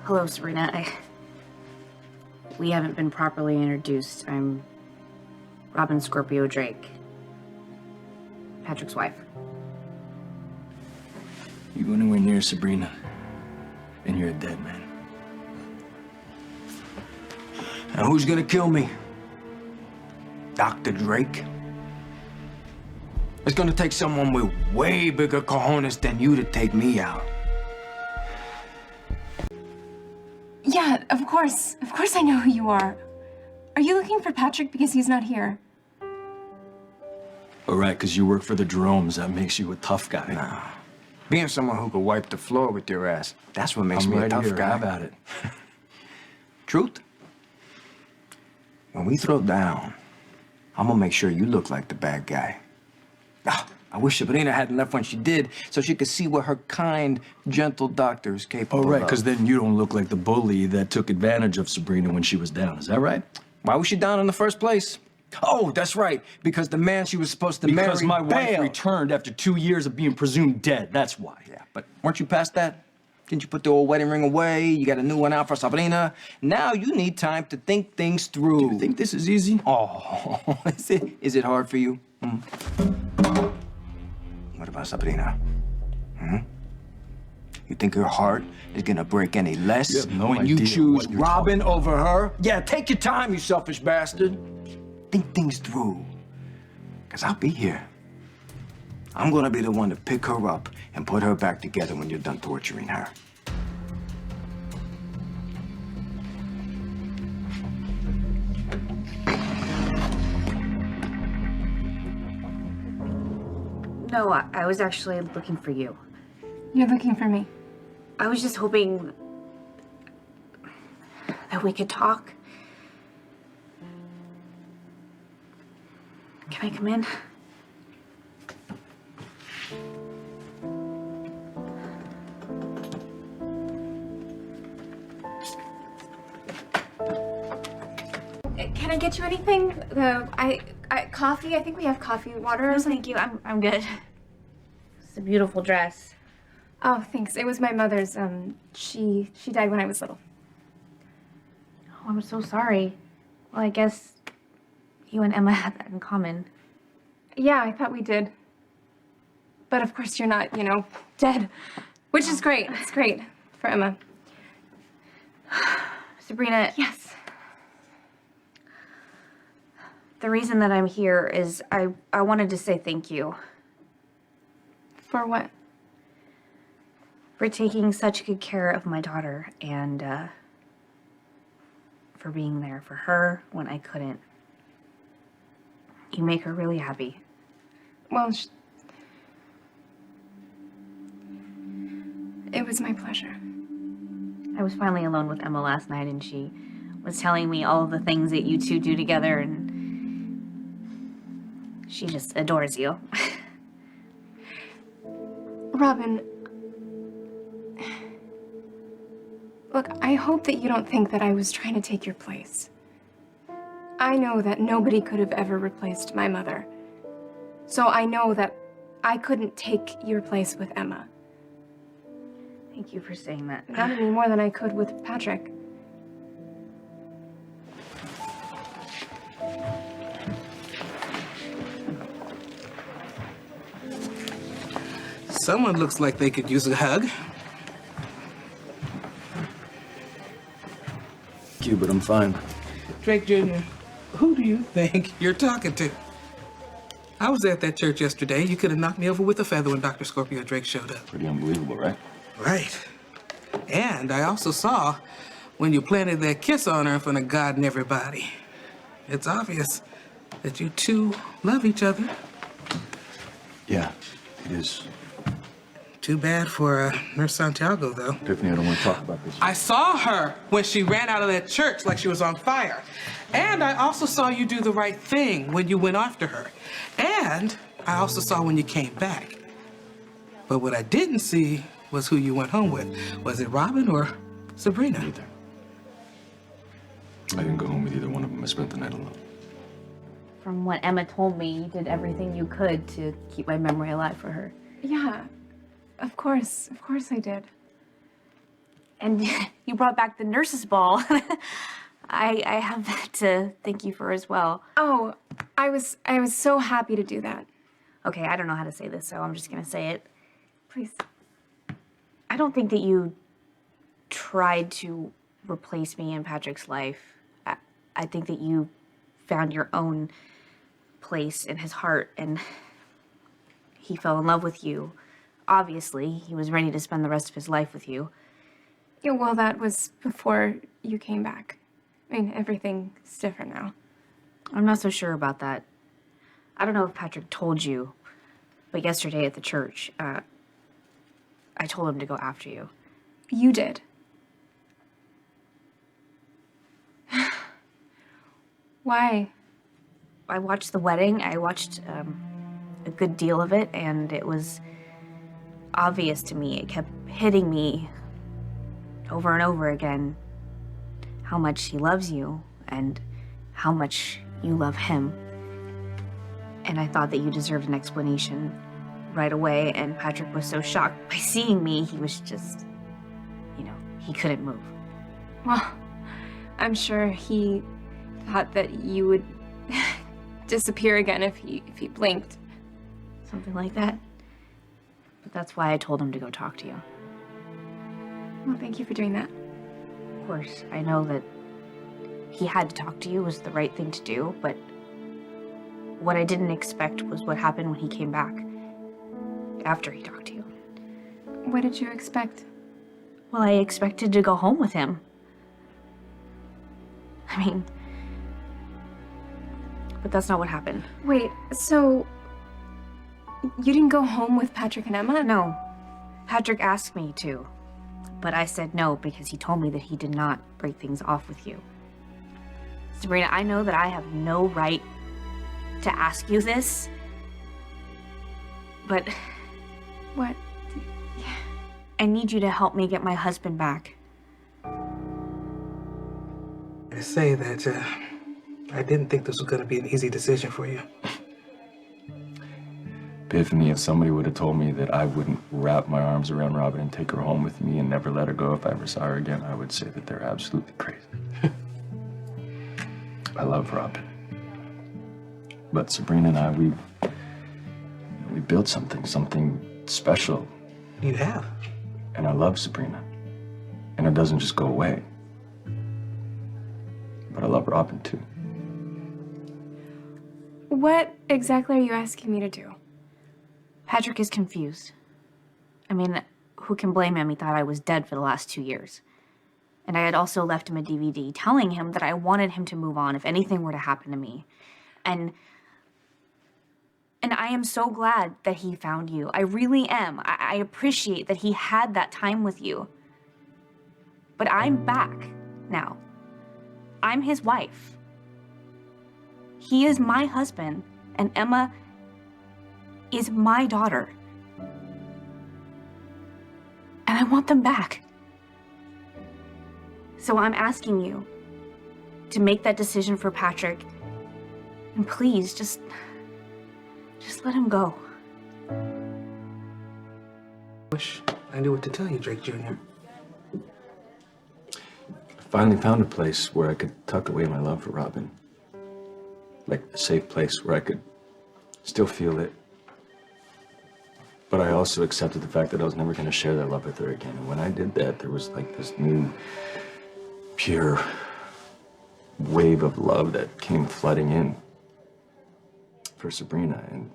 Hello, Sabrina. We haven't been properly introduced. I'm Robin Scorpio Drake, Patrick's wife. You go anywhere near Sabrina, and you're a dead man. Now who's gonna kill me? Dr. Drake? It's gonna take someone with way bigger cojones than you to take me out. Yeah, of course. Of course I know who you are. Are you looking for Patrick because he's not here? All right, because you work for the Jeromes, that makes you a tough guy. Nah. Being someone who could wipe the floor with your ass, that's what makes I'm me right a tough here. guy. How about it? Truth? When we throw down, I'm gonna make sure you look like the bad guy. Ah, I wish Sabrina hadn't left when she did, so she could see what her kind, gentle doctor is capable All right, of. because then you don't look like the bully that took advantage of Sabrina when she was down. Is that right? Why was she down in the first place? Oh, that's right, because the man she was supposed to marry Because my wife bailed. returned after 2 years of being presumed dead. That's why. Yeah, but weren't you past that? Didn't you put the old wedding ring away? You got a new one out for Sabrina. Now you need time to think things through. Do you think this is easy? Oh, is it hard for you? What about Sabrina? You think her heart is gonna break any less You have no when you idea choose what you're Robin over her? Yeah, take your time, you selfish bastard. Think things through, because I'll be here. I'm gonna be the one to pick her up and put her back together when you're done torturing her. No, I was actually looking for you. You're looking for me. I was just hoping that we could talk. Can I come in? Can I get you anything? Coffee? I think we have coffee. Water? No, thank you. I'm good. It's a beautiful dress. Oh, thanks. It was my mother's. She died when I was little. Oh, I'm so sorry. Well, I guess you and Emma had that in common. Yeah, I thought we did. But of course you're not, dead. Which is great. It's great for Emma. Sabrina. Yes. The reason that I'm here is I wanted to say thank you For what? for taking such good care of my daughter and for being there for her when I couldn't. You make her really happy. Well, it was my pleasure. I was finally alone with Emma last night and she was telling me all of the things that you two do together and she just adores you. Robin, look, I hope that you don't think that I was trying to take your place. I know that nobody could have ever replaced my mother. So I know that I couldn't take your place with Emma. Thank you for saying that. Not any more than I could with Patrick. Someone looks like they could use a hug. Thank you, but I'm fine. Drake Jr., who do you think you're talking to? I was at that church yesterday. You could have knocked me over with a feather when Dr. Scorpio Drake showed up. Pretty unbelievable, right? Right. And I also saw when you planted that kiss on her in front of God and everybody. It's obvious that you two love each other. Yeah, it is. Too bad for Nurse Santiago, though. Tiffany, I don't want to talk about this. I saw her when she ran out of that church like she was on fire. And I also saw you do the right thing when you went after her. And I also saw when you came back. But what I didn't see was who you went home with. Was it Robin or Sabrina? Neither. I didn't go home with either one of them. I spent the night alone. From what Emma told me, you did everything you could to keep my memory alive for her. Yeah, of course I did. And you brought back the nurse's ball. I have that to thank you for as well. Oh, I was so happy to do that. Okay, I don't know how to say this, so I'm just gonna say it. Please. I don't think that you tried to replace me in Patrick's life. I think that you found your own place in his heart, and he fell in love with you. Obviously, he was ready to spend the rest of his life with you. Yeah, well, that was before you came back. I mean, everything's different now. I'm not so sure about that. I don't know if Patrick told you, but yesterday at the church, I told him to go after you. You did. Why? I watched the wedding. I watched a good deal of it, and it was obvious to me. It kept hitting me over and over again how much he loves you and how much you love him. And I thought that you deserved an explanation right away, and Patrick was so shocked by seeing me, he was just, he couldn't move. Well, I'm sure he thought that you would disappear again if he blinked. Something like that. But that's why I told him to go talk to you. Well, thank you for doing that. Of course, I know that he had to talk to you was the right thing to do, but what I didn't expect was what happened when he came back after he talked to you. What did you expect? Well, I expected to go home with him. I mean, but that's not what happened. Wait, so you didn't go home with Patrick and Emma? No. Patrick asked me to, but I said no because he told me that he did not break things off with you. Sabrina, I know that I have no right to ask you this, but What? I need you to help me get my husband back. I say that I didn't think this was going to be an easy decision for you. Epiphany, if somebody would have told me that I wouldn't wrap my arms around Robin and take her home with me and never let her go if I ever saw her again, I would say that they're absolutely crazy. I love Robin. But Sabrina and I, we built something special. You have. And I love Sabrina. And it doesn't just go away. But I love Robin too. What exactly are you asking me to do? Patrick is confused. I mean, who can blame him? He thought I was dead for the last 2 years. And I had also left him a DVD telling him that I wanted him to move on if anything were to happen to me. And I am so glad that he found you. I really am. I appreciate that he had that time with you. But I'm back now. I'm his wife. He is my husband, and Emma is my daughter. And I want them back. So I'm asking you to make that decision for Patrick. And please, just let him go. Wish I knew what to tell you, Drake Jr. I finally found a place where I could tuck away my love for Robin. Like a safe place where I could still feel it. But I also accepted the fact that I was never going to share that love with her again. And when I did that, there was like this new, pure wave of love that came flooding in for Sabrina. And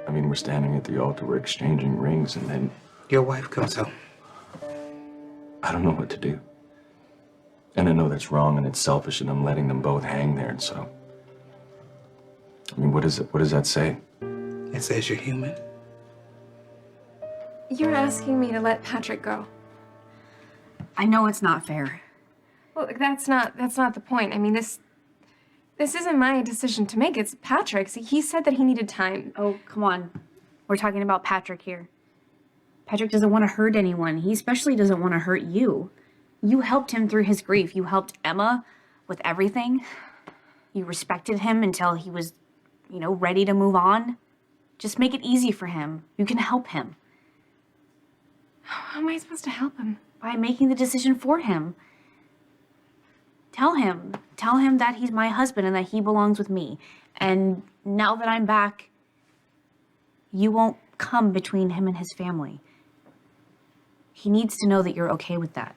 I mean, we're standing at the altar, we're exchanging rings, and then Your wife comes home. I don't know what to do. And I know that's wrong and it's selfish and I'm letting them both hang there. And so, I mean, what does that say? It says you're human. You're asking me to let Patrick go. I know it's not fair. Well, that's not the point. I mean, this isn't my decision to make. It's Patrick's. He said that he needed time. Oh, come on. We're talking about Patrick here. Patrick doesn't want to hurt anyone. He especially doesn't want to hurt you. You helped him through his grief. You helped Emma with everything. You respected him until he was, ready to move on. Just make it easy for him. You can help him. How am I supposed to help him? By making the decision for him. Tell him that he's my husband and that he belongs with me. And now that I'm back, you won't come between him and his family. He needs to know that you're okay with that.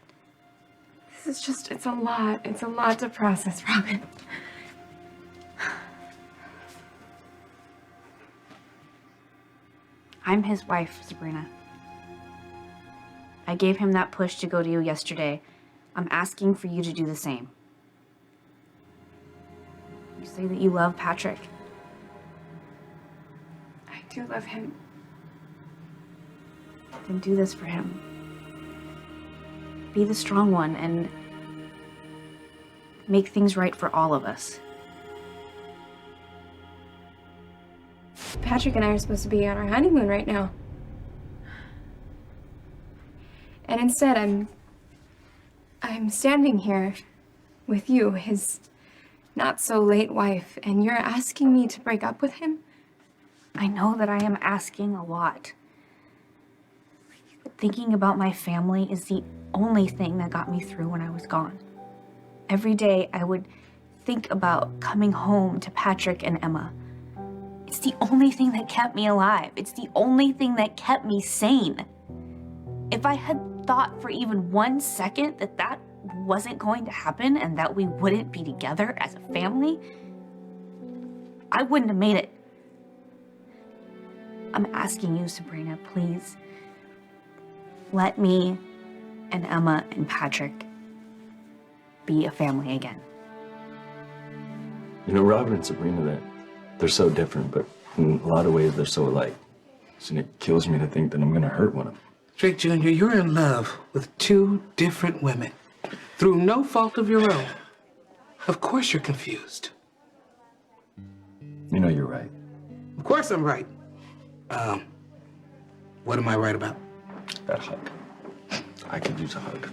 This is just, it's a lot. It's a lot to process, Robin. I'm his wife, Sabrina. I gave him that push to go to you yesterday. I'm asking for you to do the same. You say that you love Patrick. I do love him. Then do this for him. Be the strong one and make things right for all of us. Patrick and I are supposed to be on our honeymoon right now. And instead, I'm standing here with you, his not-so-late wife, and you're asking me to break up with him? I know that I am asking a lot. But thinking about my family is the only thing that got me through when I was gone. Every day, I would think about coming home to Patrick and Emma. It's the only thing that kept me alive. It's the only thing that kept me sane. If I had thought for even 1 second that that wasn't going to happen and that we wouldn't be together as a family, I wouldn't have made it. I'm asking you, Sabrina, please, let me and Emma and Patrick be a family again. You know, Robin and Sabrina, they're so different, but in a lot of ways they're so alike. And it kills me to think that I'm gonna hurt one of them. Drake Jr., you're in love with two different women through no fault of your own. Of course you're confused. You know you're right. Of course I'm right. What am I right about? That hug. I could use a hug.